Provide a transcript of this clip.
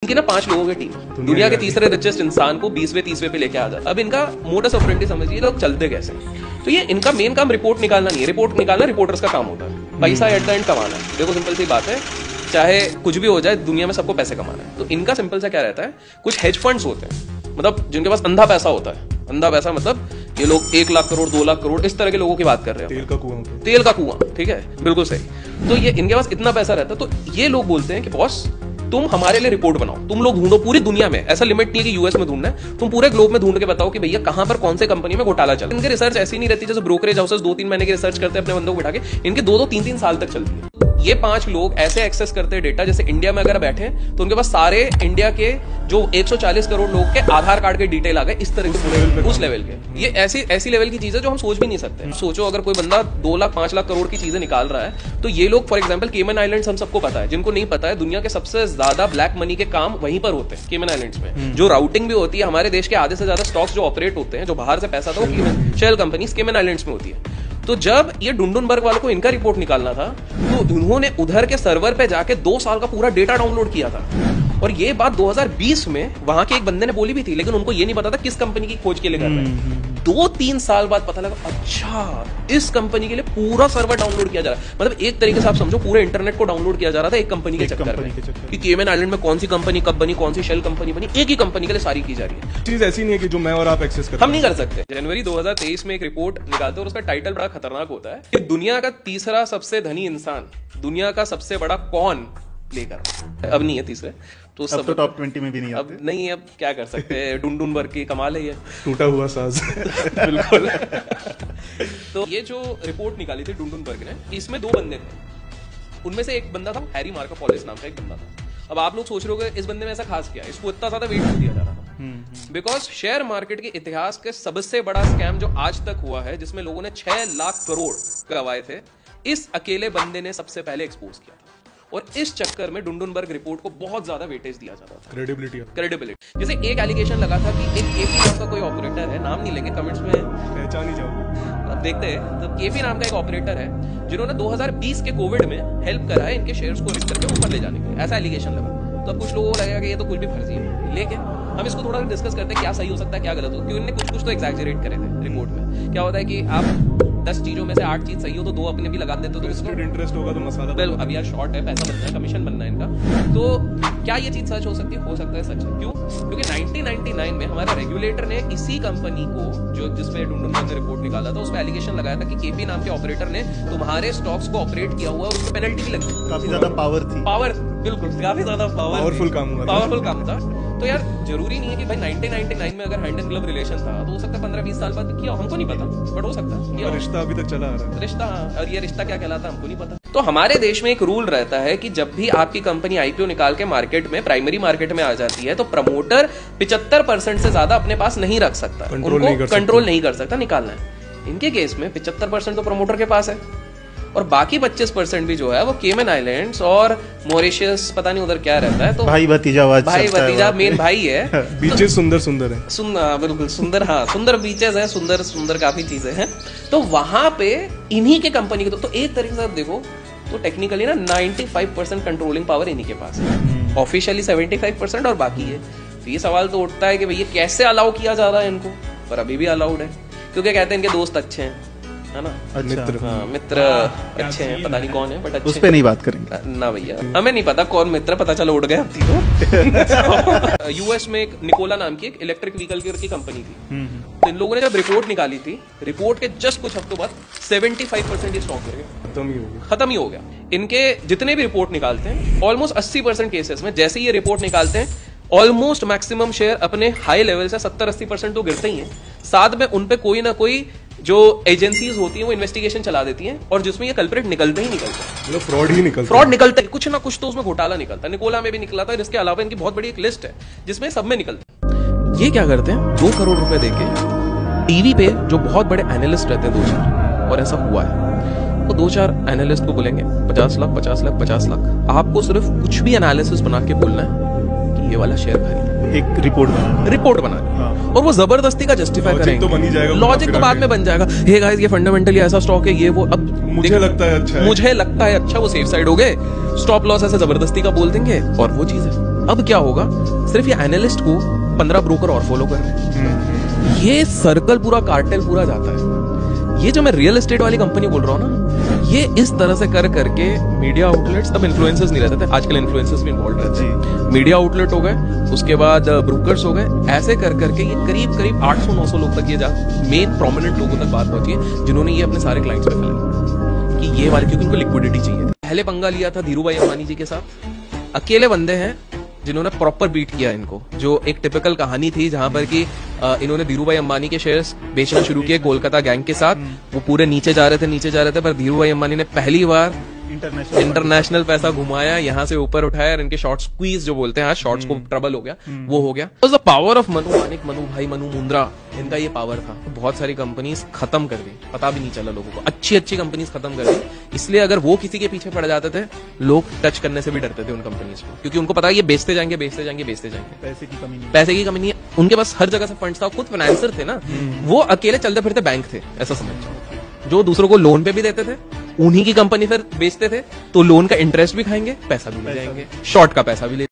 इनकी ना 5 लोगों की टीम दुनिया के तीसरे रिचेस्ट इंसान को 20वें 30वें पे लेके आ जाता। अब इनका मोडस ऑपरेंडी समझिए, लोग चलते कैसे। तो ये इनका मेन काम रिपोर्ट निकालना नहीं है, रिपोर्ट निकालना रिपोर्टर्स का काम होता है, पैसा एट द एंड कमाना है। देखो सिंपल सी बात है, चाहे कुछ भी हो जाए दुनिया में सबको पैसे कमाना है। तो इनका सिंपल सा क्या रहता है, कुछ हेज फंड्स होते हैं, मतलब जिनके पास अंधा पैसा होता है। अंधा पैसा मतलब ये लोग 1 लाख करोड़ 2 लाख करोड़ इस तरह के लोगों की बात कर रहे हैं। तेल का कुआं, ठीक है, बिल्कुल सही। तो ये इनके पास इतना पैसा रहता है, तो ये लोग बोलते हैं कि बॉस तुम हमारे लिए रिपोर्ट बनाओ, तुम लोग ढूंढो पूरी दुनिया में, ऐसा लिमिट नहीं है कि यूएस में ढूंढना है, तुम पूरे ग्लोब में ढूंढ के बताओ कि भैया कहां पर कौन से कंपनी में घोटाला चल। इनकी रिसर्च ऐसी नहीं रहती जैसे ब्रोकरेज हाउसेस 2-3 महीने की रिसर्च करते हैं अपने बंदों को बिठा के, इनके 2-2 3-3 साल तक चलती है। ये 5 लोग ऐसे एक्सेस करते हैं डेटा, जैसे इंडिया में अगर बैठे तो उनके पास सारे इंडिया के जो 140 करोड़ लोग के आधार कार्ड के डिटेल आ गए, इस तरह के उस लेवल के। ये ऐसी लेवल की चीज है जो हम सोच भी नहीं सकते। सोचो अगर कोई बंदा 2 लाख 5 लाख करोड़ की चीजें निकाल रहा है, तो ये लोग फॉर एग्जांपल केमन आइलैंड्स हम सबको पता है, जिनको नहीं पता है दुनिया के सबसे ज्यादा ब्लैक मनी के काम वहीं पर होते हैं केमन आइलैंड्स में। जो राउटिंग भी होती है, हमारे देश के आधे से ज्यादा स्टॉक्स जो ऑपरेट होते हैं, जो बाहर से पैसा था वो शेल कंपनीज केमन आइलैंड्स में होती है। तो जब ये डुंडनबर्ग वालों को इनका रिपोर्ट निकालना था, तो उन्होंने उधर के सर्वर पे जाके 2 साल का पूरा डेटा डाउनलोड किया था। और ये बात 2020 में वहां के एक बंदे ने बोली भी थी, लेकिन उनको ये नहीं पता था किस कंपनी की खोज के लिए कर रहे हैं। 2-3 साल बाद पता लगा, अच्छा इस कंपनी के लिए पूरा सर्वर डाउनलोड किया जा रहा है। मतलब एक तरीके से आप समझो पूरे इंटरनेट को डाउनलोड किया जा रहा था एक कंपनी के चक्कर में, कि केमन आइलैंड में कौन सी कंपनी कब बनी, कौन सी शेल कंपनी बनी, एक ही कंपनी के लिए सारी की जा रही है। चीज ऐसी नहीं है कि जो मैं और आप एक्सेस करते हैं, हम नहीं कर सकते। जनवरी 2023 में एक रिपोर्ट निकालते हैं और उसका टाइटल बड़ा खतरनाक होता है कि दुनिया का तीसरा सबसे धनी इंसान दुनिया का सबसे बड़ा कौन लेकर। अब नहीं है तीसरे, तो सब तो टॉप 20 में भी नहीं आते। अब नहीं है, अब क्या कर सकते हैं, डुंडनबर्ग की कमाल है ये, टूटा हुआ साज। बिल्कुल। तो ये जो रिपोर्ट निकाली थी डुंडनबर्ग ने, इसमें 2 बंदे थे। उनमें से एक बंदा था हैरी मार्कोपोलिस नाम का एक बंदा था। अब आप लोग सोच रहे होंगे इस बंदे में ऐसा खास क्या है, इसको इतना ज्यादा वेट दिया जा रहा था। बिकॉज शेयर मार्केट के इतिहास के सबसे बड़ा स्कैम जो आज तक हुआ है, जिसमें लोगों ने 6 लाख करोड़ गवाए थे, इस अकेले बंदे ने सबसे पहले एक्सपोज किया था। और इस चक्कर में डुंडनबर्ग रिपोर्ट को बहुत ज्यादा वेटेज दिया जाता था। क्रेडिबिलिटी। जैसे एक एलिगेशन लगा था कि एक केपी नाम का कोई ऑपरेटर है, नाम नहीं लेंगे, कमेंट्स में पहचान ही जाओगे, अब देखते हैं। तो केपी नाम का एक ऑपरेटर है जिन्होंने 2020 के कोविड में हेल्प करा है इनके शेयर्स को लिस्ट करके ऊपर ले जाने के, ऐसा एलिगेशन लगा। तो अब कुछ लोगों को लगेगा कि ये तो कुछ भी फर्जी है, लेकिन हम इसको थोड़ा डिस्कस करते हैं क्या सही हो सकता है क्या गलत हो, क्योंकि उन्होंने कुछ तो एग्जैजरेट करे थे रिपोर्ट में। क्या होता है कि आप 10 चीजों में से 8 चीज सही हो तो 2 अपने भी लगा देते हो, तो उसको इंटरेस्ट होगा तो मसाला वेल अब यार शॉर्ट है, पैसा बनना है, कमीशन बनना है इनका। तो क्या ये चीज सच हो सकती है? हो सकता है सच है। क्यों? क्योंकि 1999 में हमारा रेगुलेटर ने इसी कंपनी को, जो जिसपे डुंडनबर्ग ने रिपोर्ट निकाला था, उसमें एलिगेशन लगाया था कि केपी नाम के ऑपरेटर ने तुम्हारे स्टॉक्स को ऑपरेट किया हुआ, उसको पेनल्टी भी लगी। काफी ज्यादा पावर थी। पावर, बिल्कुल काफी ज्यादा पावरफुल काम था। तो यार जरूरी नहीं है कि भाई 1999 में अगर हैंड एंड ग्लव रिलेशन था तो हो सकता है 15-20 साल बाद किया, हमको नहीं पता, बट हो सकता है रिश्ता अभी तक चला आ रहा है। रिश्ता, और ये रिश्ता क्या कहलाता है हमको नहीं पता। तो हमारे देश में एक रूल रहता है कि जब भी आपकी कंपनी आईपीओ निकाल के मार्केट में, प्राइमरी मार्केट में आ जाती है, तो प्रमोटर 75% से ज्यादा अपने पास नहीं रख सकता, कंट्रोल नहीं कर सकता, निकालना है। इनके केस में 75% तो प्रमोटर के पास है, और बाकी 25% भी जो है वो केमन आइलैंड्स और मॉरिशस, पता नहीं उधर क्या रहता है। तो भाई भतीजा मेन भाई है। बीचेस सुंदर है, बिल्कुल सुंदर, हाँ सुंदर बीचेस है, सुंदर काफी चीजें हैं। तो वहां पे इन्हीं के कंपनी के, तो एक तरीके से आप देखो तो टेक्निकली ना 95% कंट्रोलिंग पावर इन्हीं के पास है, ऑफिशियली 75% और बाकी है। तो ये सवाल तो उठता है कि भैया कैसे अलाउ किया जा रहा है इनको, पर अभी भी अलाउड है, क्योंकि कहते हैं इनके दोस्त अच्छे हैं, है ना, मित्र अच्छे हैं, पता नहीं कौन है, बट अच्छे। उस पे नहीं बात करेंगे ना भैया, हमें नहीं पता कौन मित्र, पता चला उड़ गए अब तो। यूएस में एक निकोला नाम की एक इलेक्ट्रिक व्हीकल की कंपनी थी। तो इन लोगों ने जब रिपोर्ट निकाली थी, रिपोर्ट के जस्ट कुछ हफ्तों बाद 75% ये स्टॉक गिर गया, खत्म ही हो गया। इनके जितने भी रिपोर्ट निकालते हैं, ऑलमोस्ट 80% केसेस में जैसे ये रिपोर्ट निकालते हैं, ऑलमोस्ट मैक्सिमम शेयर अपने हाई लेवल से 70-80% तो गिरते ही हैं। साथ में उन पे कोई ना कोई जो एजेंसीज होती हैं वो इन्वेस्टिगेशन चला देती हैं, और जिसमें ये कल्प्रिट निकलते ही निकलते हैं, मतलब फ्रॉड निकलता है, कुछ ना कुछ तो उसमें घोटाला निकलता है। निकोला में भी निकला था, इसके अलावा इनकी बहुत बड़ी एक लिस्ट है जिसमें सब में निकलता है। ये क्या करते हैं, 2 करोड़ रुपए देके टीवी पे जो बहुत बड़े एनालिस्ट रहते हैं 2-4, और ऐसा हुआ है, वो 2-4 एनालिस्ट को बोलेंगे 50 लाख, आपको सिर्फ कुछ भी एनालिसिस बना के बोलना है कि ये वाला शेयर खरीद, एक रिपोर्ट बना, और वो जबरदस्ती का जस्टिफाई करेंगे। तो बन ही जाएगा, लॉजिक तो बाद में बन जाएगा। हे गाइस ये फंडामेंटली ऐसा स्टॉक है, ये वो, अब मुझे लगता है अच्छा, वो सेफ साइड हो गए, स्टॉप लॉस ऐसे जबरदस्ती का बोल देंगे, और वो चीज है। अब क्या होगा, सिर्फ ये एनालिस्ट को 15 ब्रोकर और फॉलो कर रहे हैं। ये सर्कल पूरा, कार्टेल पूरा जाता है। ये जो मैं रियल एस्टेट वाली कंपनी बोल रहा हूँ ना, ये इस तरह से कर करके मीडिया आउटलेट्स, तब इन्फ्लुएंसर्स नहीं रहते थे, आजकल इन्फ्लुएंसर्स भी इन्वॉल्व रहते हैं। मीडिया आउटलेट हो गए, उसके बाद ब्रोकर्स हो गए, ऐसे कर करके ये करीब करीब 800-900 लोग तक ये मेन प्रोमिनेंट लोगों तक बात पहुंची है, जिन्होंने ये अपने सारे क्लाइंट्स पे फिल कि ये वाले, क्योंकि उनको लिक्विडिटी चाहिए। पहले पंगा लिया था धीरू भाई अंबानी जी के साथ। अकेले बंदे हैं जिन्होंने प्रॉपर बीट किया इनको, जो एक टिपिकल कहानी थी जहां पर कि इन्होंने धीरू भाई अंबानी के शेयर्स बेचना शुरू किए कोलकाता गैंग के साथ। वो पूरे नीचे जा रहे थे, पर धीरू भाई अंबानी ने पहली बार इंटरनेशनल पैसा घुमाया, यहाँ से ऊपर उठाया और इनके शॉर्ट स्क्वीज जो बोलते हैं, शॉर्ट्स को ट्रबल हो गया, वो हो गया। The power of Manu Manik, Manu भाई, मनु मुंद्रा, इनका ये पावर था। बहुत सारी कंपनीज खत्म कर दी, पता भी नहीं चला लोगों को, अच्छी अच्छी कंपनीज खत्म कर दी। इसलिए अगर वो किसी के पीछे पड़ जाते थे, लोग टच करने से भी डरते थे उन कंपनीज को, क्योंकि उनको पता है ये बेचते जाएंगे। पैसे की कमी नहीं है, उनके पास हर जगह से फंड्स था, खुद फाइनेंसर थे ना, वो अकेले चलते फिरते बैंक थे, ऐसा समझ जाओ, जो दूसरों को लोन पे भी देते थे, उन्हीं की कंपनी फिर बेचते थे, तो लोन का इंटरेस्ट भी खाएंगे, पैसा भी ले जाएंगे, शॉर्ट का पैसा भी ले